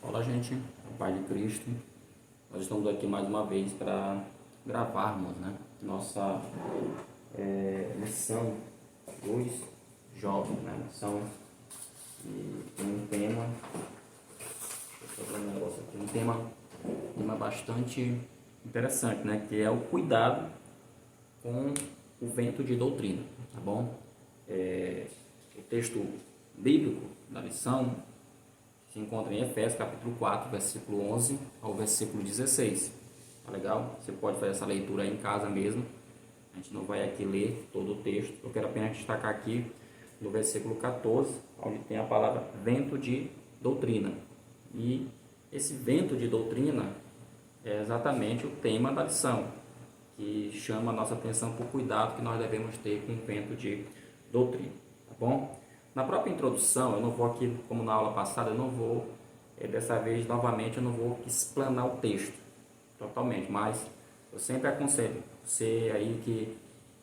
Olá, gente, a paz de Cristo. Nós estamos aqui mais uma vez para gravarmos, nossa lição dos jovens, lição e tem um tema, deixa eu falar um negócio aqui, um tema bastante interessante, que é o cuidado com o vento de doutrina, tá bom? O texto bíblico da lição se encontra em Efésios capítulo 4, versículo 11 ao versículo 16. Tá legal? Você pode fazer essa leitura aí em casa mesmo. A gente não vai aqui ler todo o texto. Eu quero apenas destacar aqui no versículo 14, onde tem a palavra vento de doutrina. E esse vento de doutrina é exatamente o tema da lição, que chama a nossa atenção para o cuidado que nós devemos ter com o vento de doutrina. Tá bom? Na própria introdução, eu não vou aqui, como na aula passada, eu não vou, dessa vez, novamente, eu não vou explanar o texto totalmente, mas eu sempre aconselho você aí que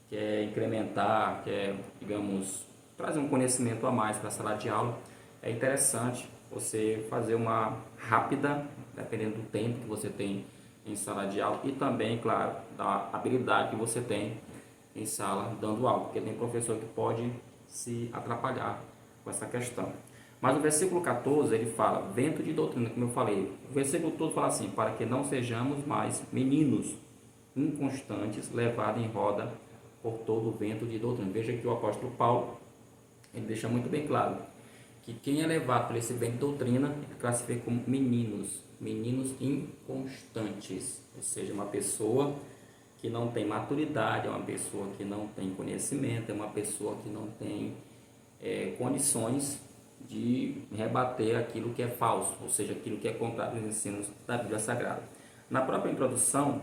quer incrementar, quer, digamos, trazer um conhecimento a mais para a sala de aula, é interessante você fazer uma rápida, dependendo do tempo que você tem em sala de aula e também, claro, da habilidade que você tem em sala dando aula, porque tem professor que pode se atrapalhar com essa questão. Mas o versículo 14 ele fala vento de doutrina, como eu falei. O versículo todo fala assim: para que não sejamos mais meninos inconstantes, levados em roda por todo o vento de doutrina. Veja que o apóstolo Paulo ele deixa muito bem claro que quem é levado por esse vento de doutrina ele classifica como meninos inconstantes, ou seja, uma pessoa que não tem maturidade, é uma pessoa que não tem conhecimento, é uma pessoa que não tem condições de rebater aquilo que é falso, ou seja, aquilo que é contrário aos ensinos da Bíblia Sagrada. Na própria introdução,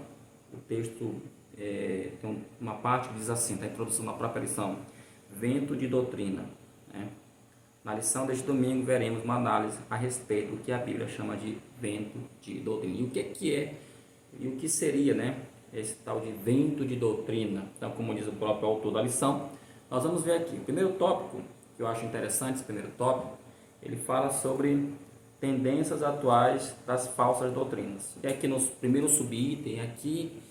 o texto tem uma parte que diz assim, na introdução da própria lição, vento de doutrina. Na lição deste domingo veremos uma análise a respeito do que a Bíblia chama de vento de doutrina. E o que é e o que seria, esse tal de vento de doutrina. Então, como diz o próprio autor da lição, nós vamos ver aqui. O primeiro tópico, que eu acho interessante, esse primeiro tópico, ele fala sobre tendências atuais das falsas doutrinas. E aqui no primeiro subitem, aqui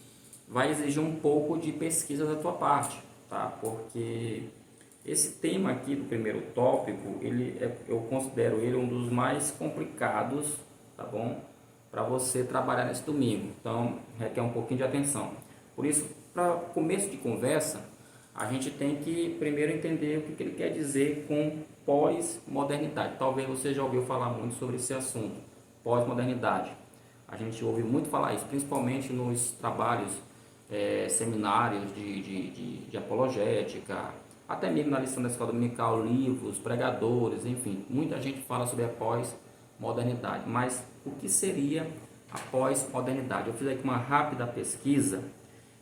vai exigir um pouco de pesquisa da tua parte, tá? Porque esse tema aqui do primeiro tópico, eu considero ele um dos mais complicados, tá bom? Para você trabalhar nesse domingo, então requer um pouquinho de atenção. Por isso, para começo de conversa, a gente tem que primeiro entender o que ele quer dizer com pós-modernidade. Talvez você já ouviu falar muito sobre esse assunto, pós-modernidade. A gente ouve muito falar isso, principalmente nos trabalhos, seminários de apologética, até mesmo na lição da escola dominical, livros, pregadores, enfim, muita gente fala sobre a pós-modernidade. Mas o que seria a pós-modernidade? Eu fiz aqui uma rápida pesquisa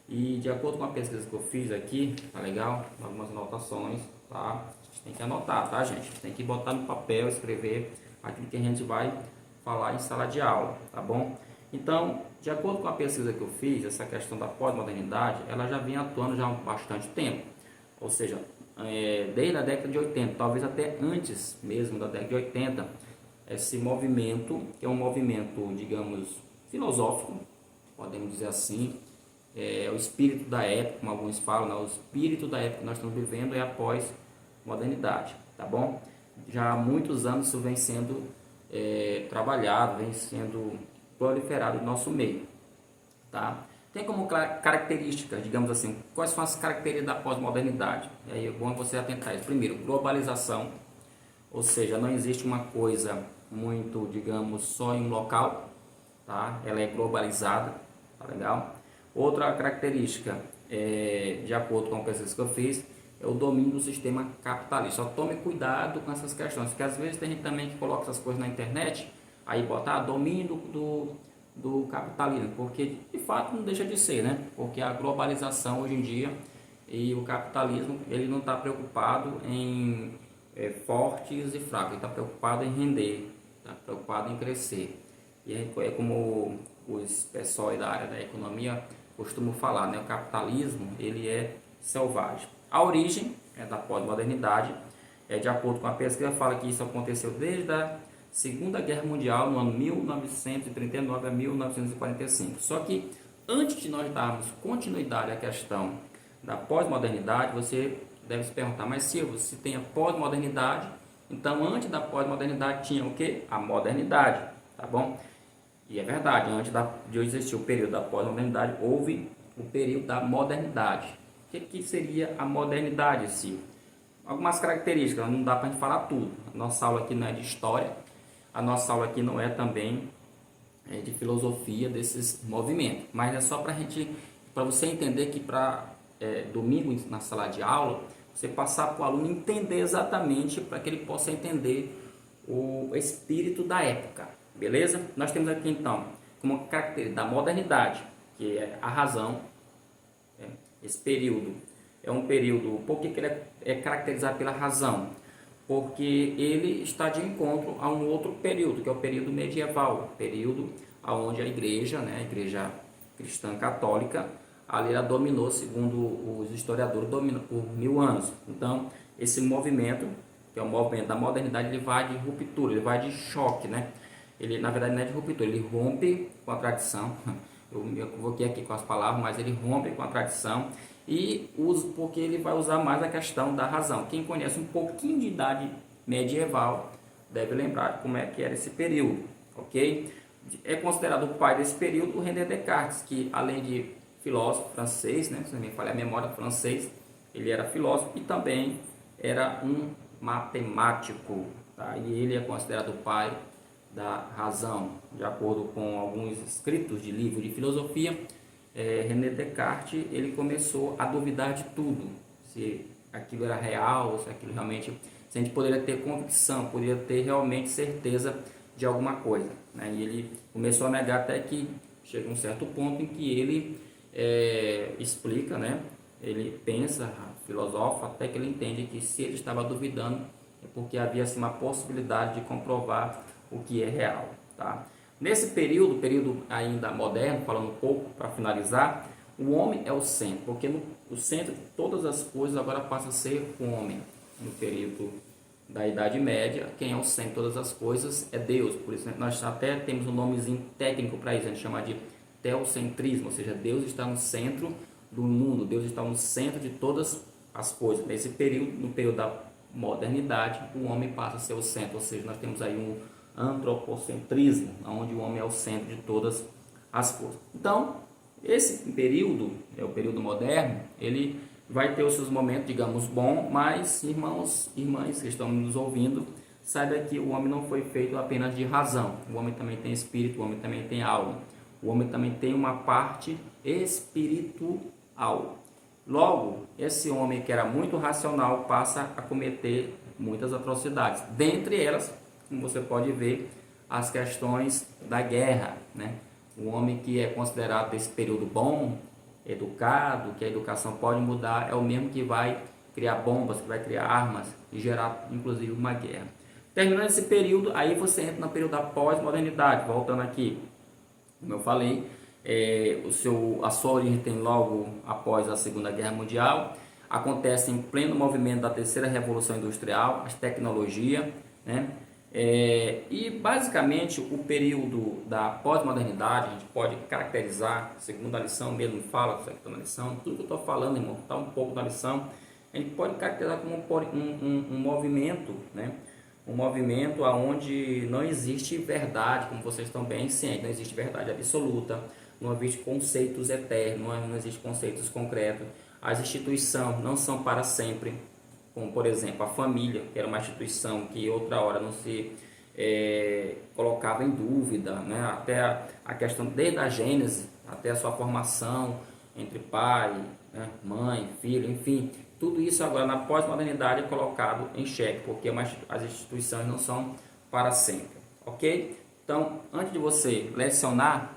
e de acordo com a pesquisa que eu fiz aqui, tá legal? Algumas anotações, tá? A gente tem que anotar, tá, gente? Tem que botar no papel, escrever aquilo que a gente vai falar em sala de aula, tá bom? Então, de acordo com a pesquisa que eu fiz, essa questão da pós-modernidade, ela já vem atuando já há bastante tempo. Ou seja, desde a década de 80, talvez até antes mesmo da década de 80, esse movimento, que é um movimento, digamos, filosófico, podemos dizer assim, o espírito da época, como alguns falam, o espírito da época que nós estamos vivendo é a pós-modernidade, tá bom? Já há muitos anos isso vem sendo trabalhado, vem sendo proliferado no nosso meio, tá? Tem como características, digamos assim, quais são as características da pós-modernidade? E aí é bom você atentar isso. Primeiro, globalização, ou seja, não existe uma coisa muito, digamos, só em um local, tá? Ela é globalizada, tá legal? Outra característica, de acordo com a pesquisa que eu fiz, é o domínio do sistema capitalista. Só tome cuidado com essas questões, porque às vezes tem gente também que coloca essas coisas na internet, aí bota domínio do capitalismo, porque de fato não deixa de ser, porque a globalização hoje em dia e o capitalismo, ele não está preocupado em fortes e fracos, ele está preocupado em render, está preocupado em crescer. E é como os pessoal da área da economia costumam falar, o capitalismo ele é selvagem. A origem da pós-modernidade, de acordo com a pesquisa, fala que isso aconteceu desde a Segunda Guerra Mundial, no ano 1939 a 1945. Só que antes de nós darmos continuidade à questão da pós-modernidade, você deve se perguntar, mas Silvio, se tem a pós-modernidade, então antes da pós-modernidade tinha o que? A modernidade, tá bom? E é verdade, antes de existir o período da pós-modernidade, houve o período da modernidade. O que seria a modernidade, Silvio? Algumas características, não dá para a gente falar tudo. A nossa aula aqui não é de história, a nossa aula aqui não é também de filosofia desses movimentos, mas é só para você entender que para domingo na sala de aula, você passar para o aluno entender exatamente, para que ele possa entender o espírito da época, beleza? Nós temos aqui então, como característica da modernidade, que é a razão. Esse período é um período, por que ele é caracterizado pela razão? Porque ele está de encontro a um outro período, que é o período medieval, período onde a igreja, a igreja cristã católica, ali ela dominou, segundo os historiadores, dominou por 1000 anos. Então, esse movimento, que é o movimento da modernidade, ele vai de ruptura, ele vai de choque, Ele, na verdade, não é de ruptura, ele rompe com a tradição. Eu me equivoquei aqui com as palavras, mas ele rompe com a tradição e usa, porque ele vai usar mais a questão da razão. Quem conhece um pouquinho de idade medieval deve lembrar como é que era esse período, ok? É considerado o pai desse período o René Descartes, que além de filósofo francês, se não me falha a memória, francês, ele era filósofo e também era um matemático, tá? E ele é considerado o pai da razão, de acordo com alguns escritos de livros de filosofia. René Descartes, ele começou a duvidar de tudo, se aquilo era real, se aquilo realmente, se a gente poderia ter convicção, poderia ter realmente certeza de alguma coisa, E ele começou a negar até que chega um certo ponto em que ele explica, ele pensa, filosofa, até que ele entende que se ele estava duvidando é porque havia assim, uma possibilidade de comprovar o que é real, tá? Nesse período ainda moderno, falando um pouco para finalizar, o homem é o centro, porque o centro de todas as coisas agora passa a ser o homem. No período da Idade Média, quem é o centro de todas as coisas é Deus, por isso nós até temos um nomezinho técnico para isso, a gente chama de teocentrismo, ou seja, Deus está no centro do mundo, Deus está no centro de todas as coisas. Nesse período, no período da modernidade, o homem passa a ser o centro, ou seja, nós temos aí um antropocentrismo, onde o homem é o centro de todas as coisas. Então, esse período, o período moderno, ele vai ter os seus momentos, digamos, bons, mas irmãos e irmãs que estão nos ouvindo, saiba que o homem não foi feito apenas de razão, o homem também tem espírito, o homem também tem alma, o homem também tem uma parte espiritual. Logo, esse homem que era muito racional passa a cometer muitas atrocidades, dentre elas, como você pode ver, as questões da guerra, O homem que é considerado desse período bom, educado, que a educação pode mudar, é o mesmo que vai criar bombas, que vai criar armas e gerar, inclusive, uma guerra. Terminando esse período, aí você entra no período da pós-modernidade, voltando aqui, como eu falei, a sua origem tem logo após a Segunda Guerra Mundial, acontece em pleno movimento da terceira revolução industrial, as tecnologias, e basicamente o período da pós-modernidade a gente pode caracterizar, segundo a lição mesmo fala, isso aqui está na lição, tudo que eu estou falando, irmão, está um pouco na lição, a gente pode caracterizar como um movimento, um movimento onde não existe verdade, como vocês estão bem cientes, não existe verdade absoluta, não existe conceitos eternos, não existe conceitos concretos, as instituições não são para sempre, como por exemplo a família, que era uma instituição que outra hora não se colocava em dúvida, até a questão desde a Gênese até a sua formação entre pai, mãe, filho, enfim, tudo isso agora na pós-modernidade é colocado em xeque, porque as instituições não são para sempre, ok? Então, antes de você lecionar,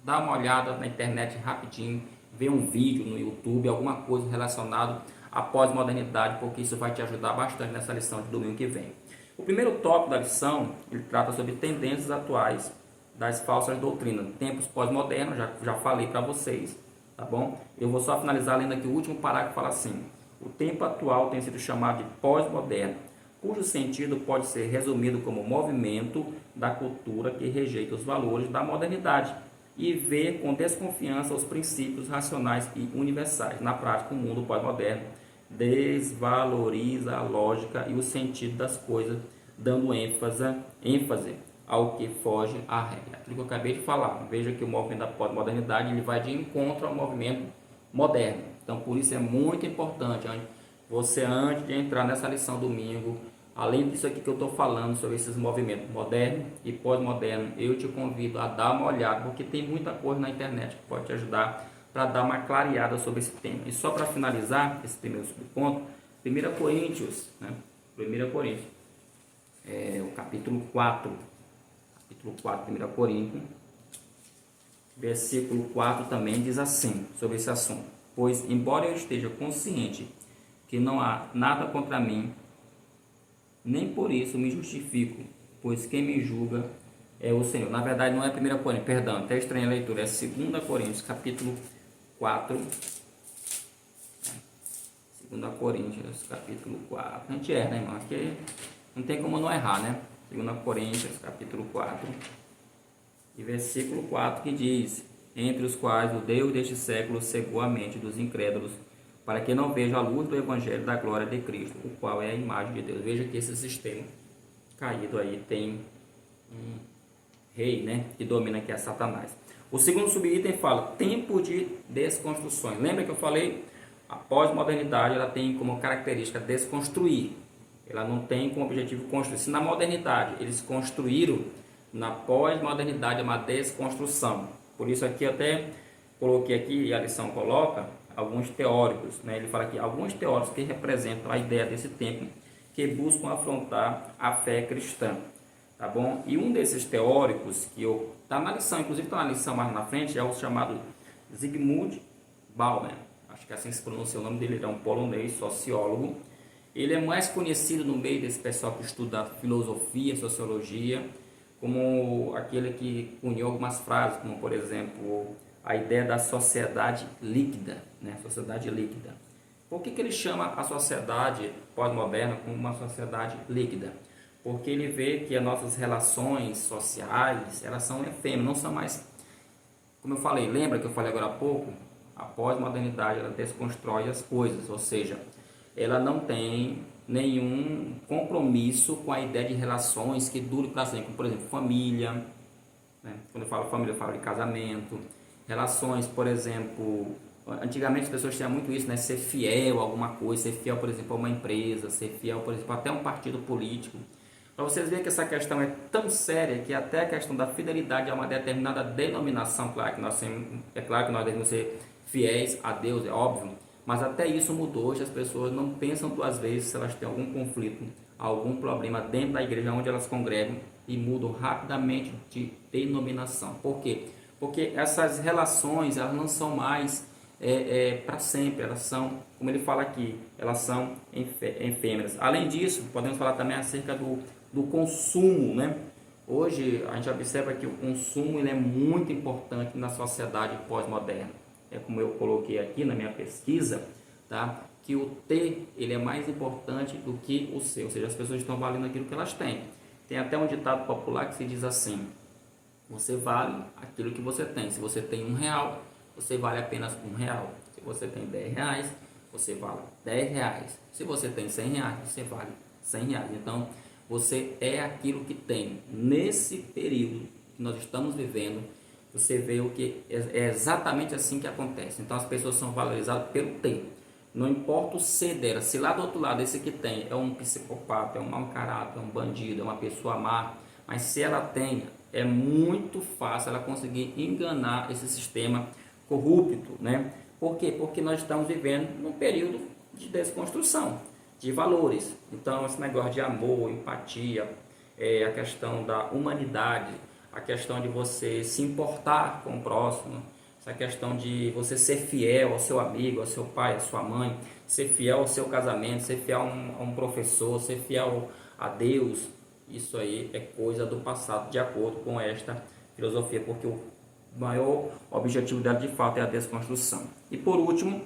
dá uma olhada na internet rapidinho, vê um vídeo no YouTube, alguma coisa relacionada à pós-modernidade, porque isso vai te ajudar bastante nessa lição de domingo que vem. O primeiro tópico da lição, ele trata sobre tendências atuais das falsas doutrinas, tempos pós-modernos, já falei para vocês, tá bom? Eu vou só finalizar lendo aqui o último parágrafo, fala assim: o tempo atual tem sido chamado de pós-moderno, cujo sentido pode ser resumido como movimento da cultura que rejeita os valores da modernidade e vê com desconfiança os princípios racionais e universais. Na prática, o mundo pós-moderno desvaloriza a lógica e o sentido das coisas, dando ênfase ao que foge à regra. Aquilo que eu acabei de falar. Veja que o movimento da pós-modernidade ele vai de encontro ao movimento moderno. Então, por isso é muito importante você, antes de entrar nessa lição domingo, além disso aqui que eu estou falando sobre esses movimentos moderno e pós-moderno, eu te convido a dar uma olhada, porque tem muita coisa na internet que pode te ajudar para dar uma clareada sobre esse tema. E só para finalizar esse primeiro subponto, 1 Coríntios, né? 1 Coríntios, o capítulo 4, 1 Coríntios, versículo 4 também diz assim, sobre esse assunto: pois, embora eu esteja consciente que não há nada contra mim, nem por isso me justifico, pois quem me julga é o Senhor. Na verdade, não é 1 Coríntios, perdão, até estranha a leitura, é 2 Coríntios, capítulo 4. 2 Coríntios, capítulo 4. A gente erra, né, irmão? Porque não tem como não errar, né? 2 Coríntios, capítulo 4, e versículo 4, que diz: entre os quais o Deus deste século cegou a mente dos incrédulos, para que não vejam a luz do Evangelho da glória de Cristo, o qual é a imagem de Deus. Veja que esse sistema caído aí tem um rei, né, que domina, que é Satanás. O segundo subitem fala tempo de desconstruções. Lembra que eu falei? A pós-modernidade ela tem como característica desconstruir. Ela não tem como objetivo construir. Se na modernidade eles construíram, na pós-modernidade é uma desconstrução. Por isso aqui até coloquei aqui, e a lição coloca, alguns teóricos, né? Ele fala aqui, alguns teóricos que representam a ideia desse tempo, que buscam afrontar a fé cristã, tá bom? E um desses teóricos, que está na lição, inclusive está na lição mais na frente, é o chamado Zygmunt Bauman, acho que assim se pronuncia o nome dele, ele é um polonês, sociólogo. Ele é mais conhecido no meio desse pessoal que estuda filosofia, sociologia, como aquele que uniu algumas frases, como por exemplo, a ideia da sociedade líquida, né? Sociedade líquida. Por que ele chama a sociedade pós-moderna como uma sociedade líquida? Porque ele vê que as nossas relações sociais, elas são efêmeras, não são mais, como eu falei, lembra que eu falei agora há pouco? A pós-modernidade, ela desconstrói as coisas, ou seja, ela não tem nenhum compromisso com a ideia de relações que durem para sempre, como, por exemplo, família, né? Quando eu falo família, eu falo de casamento, relações, por exemplo, antigamente as pessoas tinham muito isso, né? Ser fiel a alguma coisa, ser fiel, por exemplo, a uma empresa, ser fiel, por exemplo, até a um partido político. Para vocês verem que essa questão é tão séria que até a questão da fidelidade a uma determinada denominação, claro que é claro que nós devemos ser fiéis a Deus, é óbvio, mas até isso mudou. Hoje as pessoas não pensam duas vezes se elas têm algum conflito, algum problema dentro da igreja onde elas congregam, e mudam rapidamente de denominação. Por quê? Porque essas relações, elas não são mais para sempre, elas são, como ele fala aqui, elas são efêmeras. Além disso, podemos falar também acerca do consumo, né? Hoje a gente observa que o consumo ele é muito importante na sociedade pós-moderna. É como eu coloquei aqui na minha pesquisa, tá? Que o ter ele é mais importante do que o ser, ou seja, as pessoas estão valendo aquilo que elas têm. Tem até um ditado popular que se diz assim: você vale aquilo que você tem. Se você tem R$1, você vale apenas R$1. Se você tem R$10, você vale R$10. Se você tem R$100, você vale R$100. Então, você é aquilo que tem. Nesse período que nós estamos vivendo, você vê o que é exatamente assim que acontece. Então, as pessoas são valorizadas pelo ter. Não importa o ser dela, se lá do outro lado esse que tem é um psicopata, é um mau caráter, é um bandido, é uma pessoa má, mas se ela tem, é muito fácil ela conseguir enganar esse sistema corrupto, né? Por quê? Porque nós estamos vivendo num período de desconstrução de valores. Então, esse negócio de amor, empatia, a questão da humanidade, a questão de você se importar com o próximo, essa questão de você ser fiel ao seu amigo, ao seu pai, à sua mãe, ser fiel ao seu casamento, ser fiel a um professor, ser fiel a Deus, isso aí é coisa do passado, de acordo com esta filosofia, porque o maior objetivo dela de fato é a desconstrução. E por último,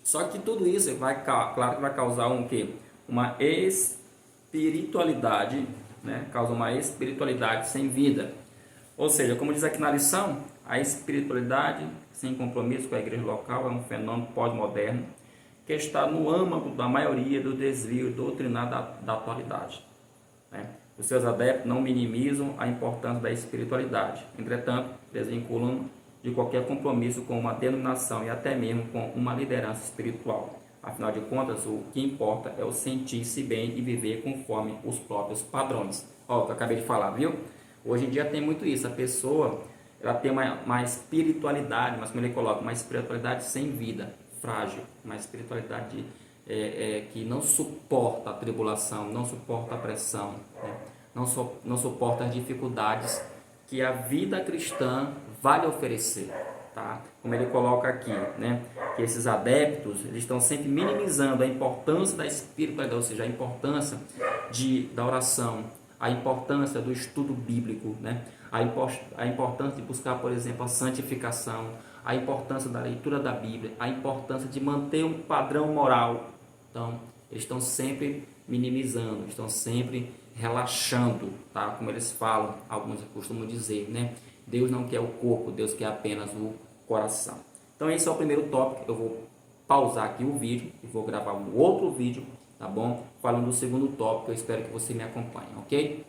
só que tudo isso claro que vai causar um quê? Uma espiritualidade, né? Causa uma espiritualidade sem vida. Ou seja, como diz aqui na lição, a espiritualidade sem compromisso com a igreja local é um fenômeno pós-moderno que está no âmago da maioria do desvio doutrinário da atualidade, né? Os seus adeptos não minimizam a importância da espiritualidade, entretanto, desvinculam de qualquer compromisso com uma denominação e até mesmo com uma liderança espiritual. Afinal de contas, o que importa é o sentir-se bem e viver conforme os próprios padrões. Ó, o que eu acabei de falar, viu? Hoje em dia tem muito isso, a pessoa ela tem uma espiritualidade, mas como ele coloca, uma espiritualidade sem vida, frágil, uma espiritualidade que não suporta a tribulação, não suporta a pressão, né? Não suporta as dificuldades que a vida cristã vai lhe oferecer, tá? Como ele coloca aqui, né? Que esses adeptos eles estão sempre minimizando a importância da espiritualidade, ou seja, a importância da oração, a importância do estudo bíblico, né? A importância de buscar, por exemplo, a santificação, a importância da leitura da Bíblia, a importância de manter um padrão moral. Então, eles estão sempre minimizando, estão sempre relaxando, tá? Como eles falam, alguns costumam dizer, né? Deus não quer o corpo, Deus quer apenas o coração. Então, esse é o primeiro tópico. Eu vou pausar aqui o vídeo e vou gravar um outro vídeo, tá bom? Falando do segundo tópico, eu espero que você me acompanhe, ok?